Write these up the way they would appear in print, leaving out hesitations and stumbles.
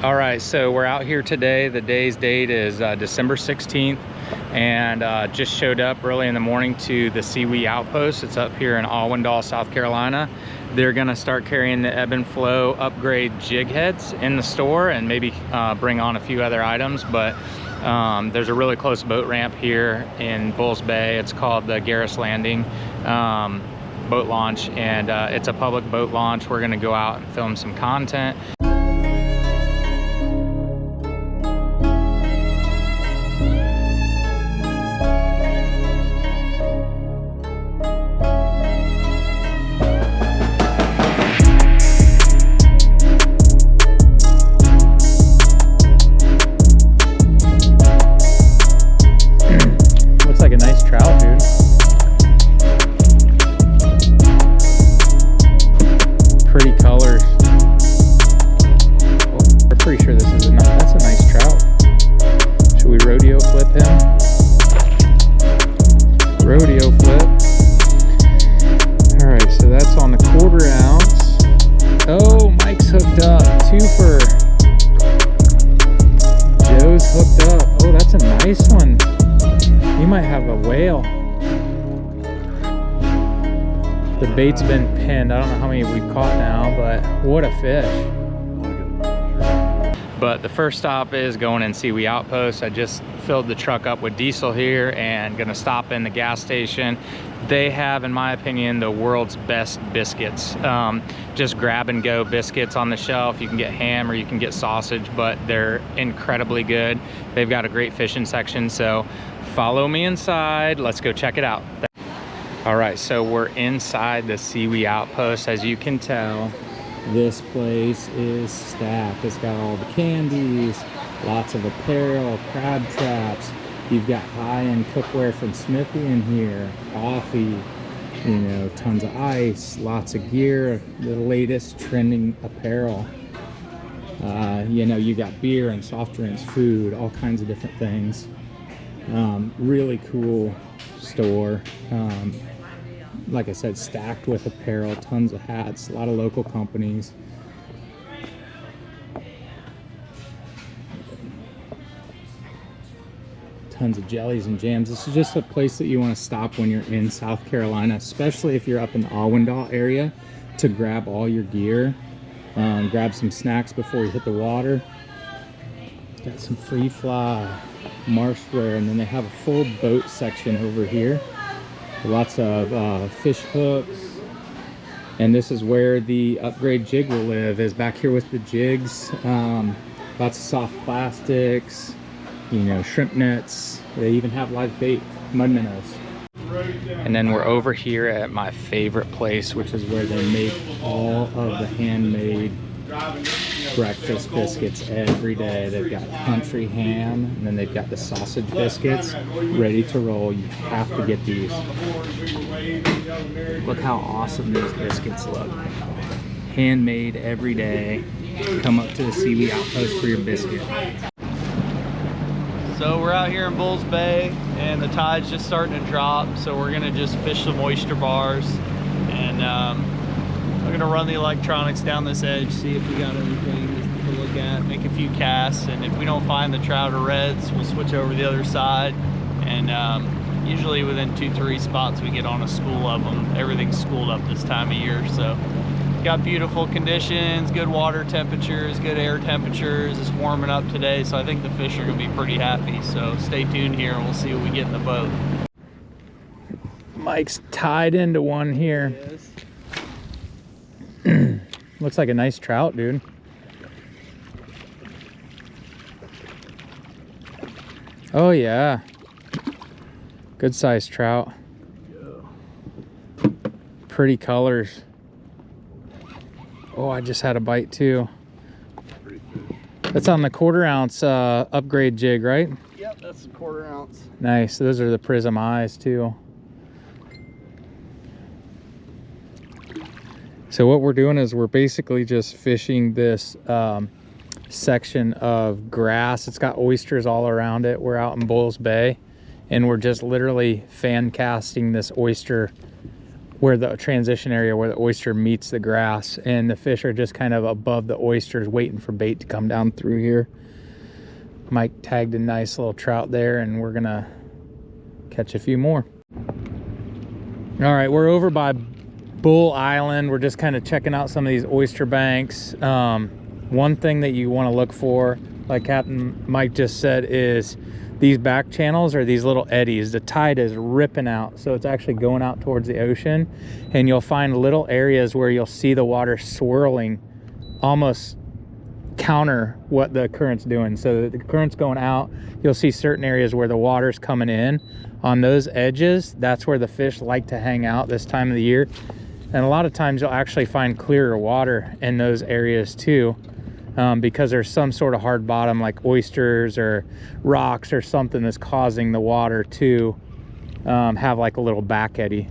All right, so we're out here today. The day's date is December 16th, and just showed up early in the morning to the Seawe Outpost. It's up here in Allendale, South Carolina. They're gonna start carrying the Ebb N Flow Upgrade Jig heads in the store, and maybe bring on a few other items, but there's a really close boat ramp here in Bulls Bay. It's called the Garris Landing boat launch, and it's a public boat launch. We're gonna go out and film some content. Like a nice trout, dude. Pretty colors. Oh, we're pretty sure this is that's a nice trout. Should we rodeo flip him? Rodeo flip. All right, so that's on the 1/4 ounce. Oh, Mike's hooked up. Twofer. Joe's hooked up. Oh, that's a nice one. You might have a whale. The bait's been pinned. I don't know how many we've caught now, but what a fish. But the first stop is going in Seawe Outpost. I just filled the truck up with diesel here and gonna stop in the gas station. They have, in my opinion, the world's best biscuits. Just grab and go biscuits on the shelf. You can get ham or you can get sausage, but they're incredibly good. They've got a great fishing section, so follow me inside. Let's go check it out. All right, so we're inside the Seawe Outpost. As you can tell, this place is stacked. It's got all the candies, lots of apparel, crab traps. You've got high-end cookware from Smithy in here, coffee, you know, tons of ice, lots of gear, the latest trending apparel. You know, you got beer and soft drinks, food, all kinds of different things. Really cool store. Like I said, stacked with apparel, tons of hats, a lot of local companies. Tons of jellies and jams. This is just a place that you want to stop when you're in South Carolina, especially if you're up in the Allendale area, to grab all your gear. Grab some snacks before you hit the water. Got some free fly, marshware, and then they have a full boat section over here. Lots of fish hooks. And this is where the Upgrade Jig will live, is back here with the jigs. Lots of soft plastics, you know, shrimp nets. They even have live bait, mud minnows. And then we're over here at my favorite place, which is where they make all of the handmade breakfast biscuits every day. They've got country ham, and then they've got the sausage biscuits ready to roll. You have to get these. Look how awesome these biscuits look. Handmade every day. Come up to the Seawe Outpost for your biscuit. So we're out here in Bulls Bay, and the tide's just starting to drop, so we're gonna just fish some oyster bars, and we're gonna run the electronics down this edge, see if we got anything to look at, make a few casts, and if we don't find the trout or reds, we'll switch over to the other side. And usually within 2-3 spots we get on a school of them. Everything's schooled up this time of year, so got beautiful conditions, good water temperatures, good air temperatures. It's warming up today, so I think the fish are gonna be pretty happy. So stay tuned here and we'll see what we get in the boat. Mike's tied into one here. Looks like a nice trout, dude. Oh yeah, good sized trout. Pretty colors. Oh, I just had a bite too. That's on the 1/4 ounce Upgrade Jig, right? Yep, that's a 1/4 ounce. Nice. Those are the prism eyes too. So what we're doing is we're basically just fishing this section of grass. It's got oysters all around it. We're out in Bulls Bay, and we're just literally fan casting this oyster where the transition area where the oyster meets the grass, and the fish are just kind of above the oysters waiting for bait to come down through here. Mike tagged a nice little trout there, and we're gonna catch a few more. All right, we're over by Bull Island. We're just kind of checking out some of these oyster banks. One thing that you want to look for, like Captain Mike just said, is these back channels or these little eddies. The tide is ripping out, so it's actually going out towards the ocean, and you'll find little areas where you'll see the water swirling, almost counter what the current's doing. So the current's going out, you'll see certain areas where the water's coming in. On those edges, that's where the fish like to hang out this time of the year, and a lot of times you'll actually find clearer water in those areas too. Because there's some sort of hard bottom like oysters or rocks or something that's causing the water to have like a little back eddy.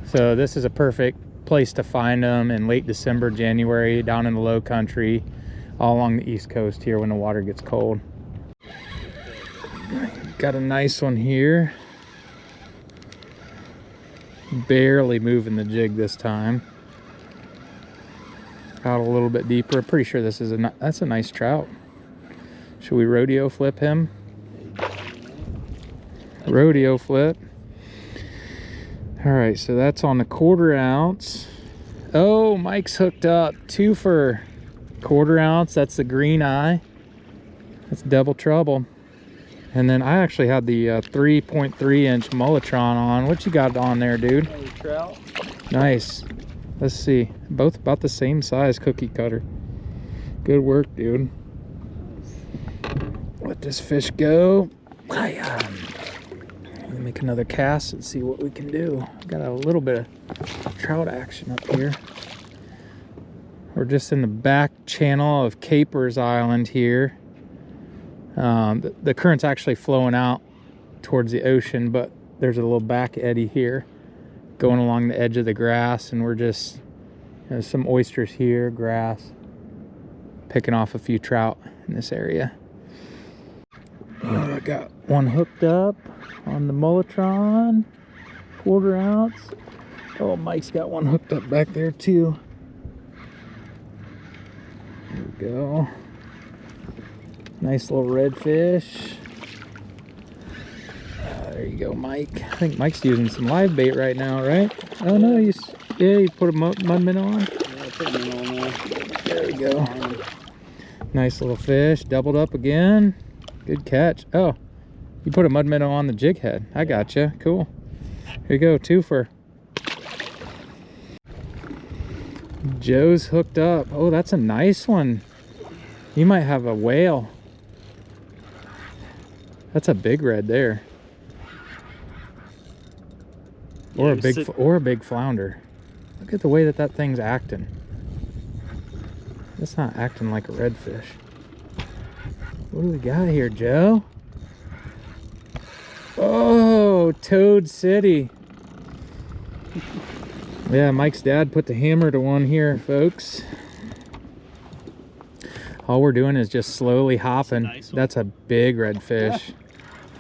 So this is a perfect place to find them in late December, January, down in the low country, all along the East Coast here when the water gets cold. Got a nice one here. Barely moving the jig this time. Out a little bit deeper. Pretty sure this is that's a nice trout. Should we rodeo flip him? Rodeo flip. All right, so that's on the 1/4 ounce. Oh, Mike's hooked up 2 for 1/4 ounce. That's the green eye. That's double trouble. And then I actually had the 3.3 inch Mulletron on. What you got on there, dude? Trout. Nice. Let's see, both about the same size, cookie cutter. Good work, dude. Let this fish go. Let me make another cast and see what we can do. Got a little bit of trout action up here. We're just in the back channel of Capers Island here. The current's actually flowing out towards the ocean, but there's a little back eddy here going along the edge of the grass, and we're just, there's some oysters here, grass, picking off a few trout in this area. I got one hooked up on the Mulletron, 1/4 ounce. Oh, Mike's got one hooked up back there too. There we go. Nice little redfish. There you go, Mike. I think Mike's using some live bait right now, right? Oh no, you put a mud minnow on? Yeah, I put a minnow on there. There we go. Nice little fish, doubled up again. Good catch. Oh, you put a mud minnow on the jig head. I gotcha. Cool. Here you go, 2 for. Joe's hooked up. Oh, that's a nice one. You might have a whale. That's a big red there. Or a big flounder. Look at the way that thing's acting. It's not acting like a redfish. What do we got here, Joe? Oh, Toad City. Yeah, Mike's dad put the hammer to one here, folks. All we're doing is just slowly hopping. That's a big redfish.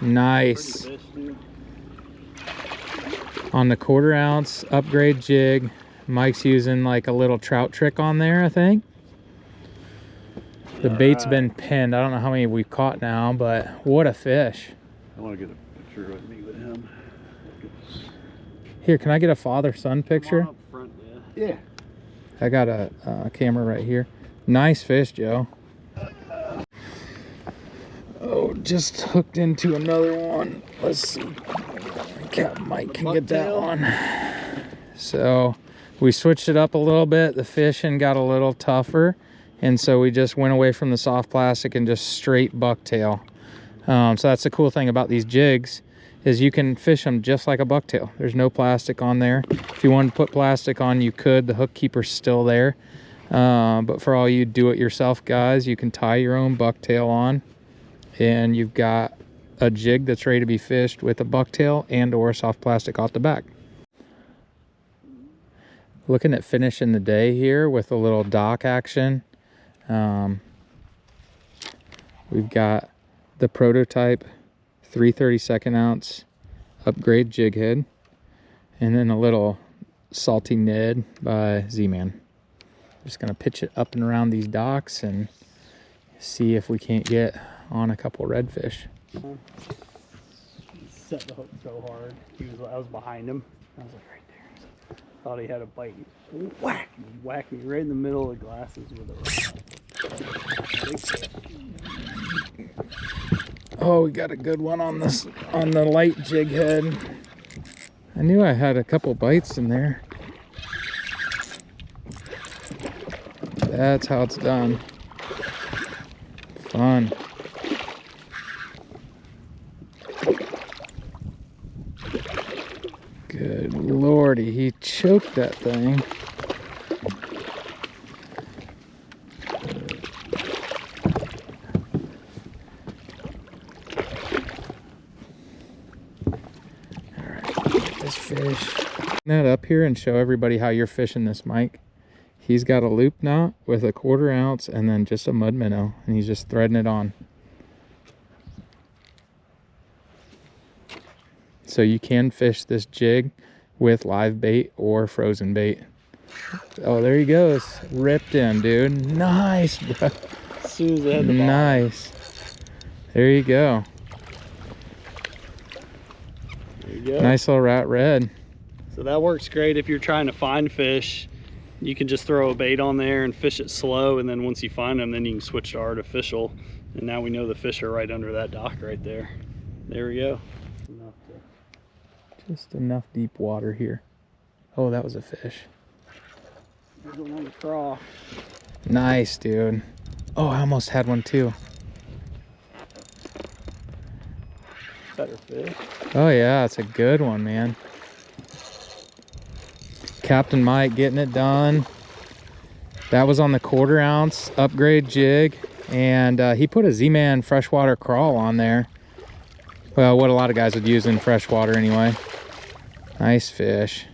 Nice. Fish, on the 1/4 ounce Upgrade Jig. Mike's using like a little trout trick on there, I think. The bait's been pinned. I don't know how many we've caught now, but what a fish. I want to get a picture with me with him. Here, can I get a father-son picture? Up front, yeah. I got a camera right here. Nice fish, Joe. Oh, just hooked into another one. Let's see. Cap Mike can get that one. So we switched it up a little bit. The fishing got a little tougher, and so we just went away from the soft plastic and just straight bucktail. So that's the cool thing about these jigs, is you can fish them just like a bucktail. There's no plastic on there. If you wanted to put plastic on, you could. The hook keeper's still there. But for all you do-it-yourself guys, you can tie your own bucktail on, and you've got a jig that's ready to be fished with a bucktail and or soft plastic off the back. Looking at finishing the day here with a little dock action. We've got the prototype 3/32 ounce Upgrade jig head, and then a little Salty Ned by Z-Man. Just gonna pitch it up and around these docks and see if we can't get on a couple redfish. He set the hook so hard. I was behind him. I was like right there. Thought he had a bite. Whack! He whacked me right in the middle of the glasses with a rod. Oh, we got a good one on this, on the light jig head. I knew I had a couple bites in there. That's how it's done. Fun. Good lordy, he choked that thing. Fish that up here and show everybody how you're fishing this, Mike. He's got a loop knot with a 1/4 ounce and then just a mud minnow, and he's just threading it on. So you can fish this jig with live bait or frozen bait. Oh, there he goes, ripped in, dude. Nice, bro. As soon as I had the ball. Nice. There you go. There you go. Nice little rat red. So that works great if you're trying to find fish. You can just throw a bait on there and fish it slow, and then once you find them, then you can switch to artificial. And now we know the fish are right under that dock right there. There we go. Just enough deep water here. Oh, that was a fish. Good one on the craw. Nice, dude. Oh, I almost had one too. Better fish. Oh yeah, it's a good one, man. Captain Mike getting it done. That was on the 1/4 ounce Upgrade Jig, and he put a Z-Man freshwater crawl on there. Well, what a lot of guys would use in freshwater anyway. Nice fish.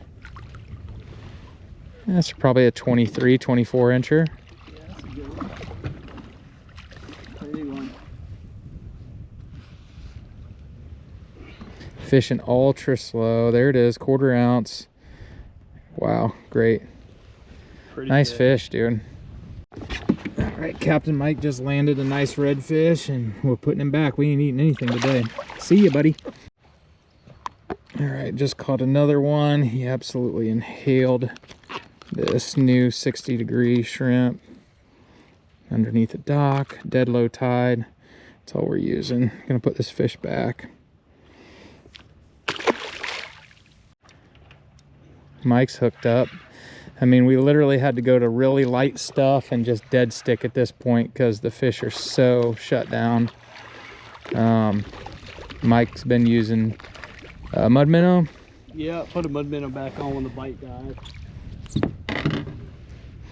That's probably a 23, 24 incher. Yeah, that's a good one. Pretty one. Fishing ultra slow. There it is, 1/4 ounce. Wow, great. Pretty nice good fish, dude. All right, Captain Mike just landed a nice redfish, and we're putting him back. We ain't eating anything today. See you, buddy. All right, just caught another one. He absolutely inhaled this new 60-degree shrimp underneath the dock, dead low tide. That's all we're using. Gonna put this fish back. Mike's hooked up. I mean, we literally had to go to really light stuff and just dead stick at this point because the fish are so shut down. Mike's been using mud minnow. Yeah, put a mud minnow back on when the bite died.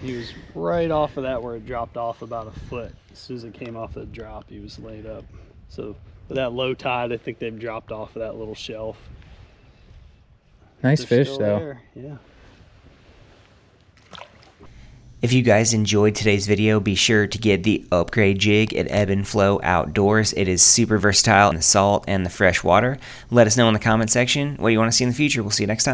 He was right off of that where it dropped off about a foot. As soon as it came off the drop, he was laid up. So with that low tide, I think they've dropped off of that little shelf. Nice They're fish still though. there. Yeah. If you guys enjoyed today's video, be sure to get the Upgrade Jig at Ebb N Flow Outdoors. It is super versatile in the salt and the fresh water. Let us know in the comment section what you want to see in the future. We'll see you next time.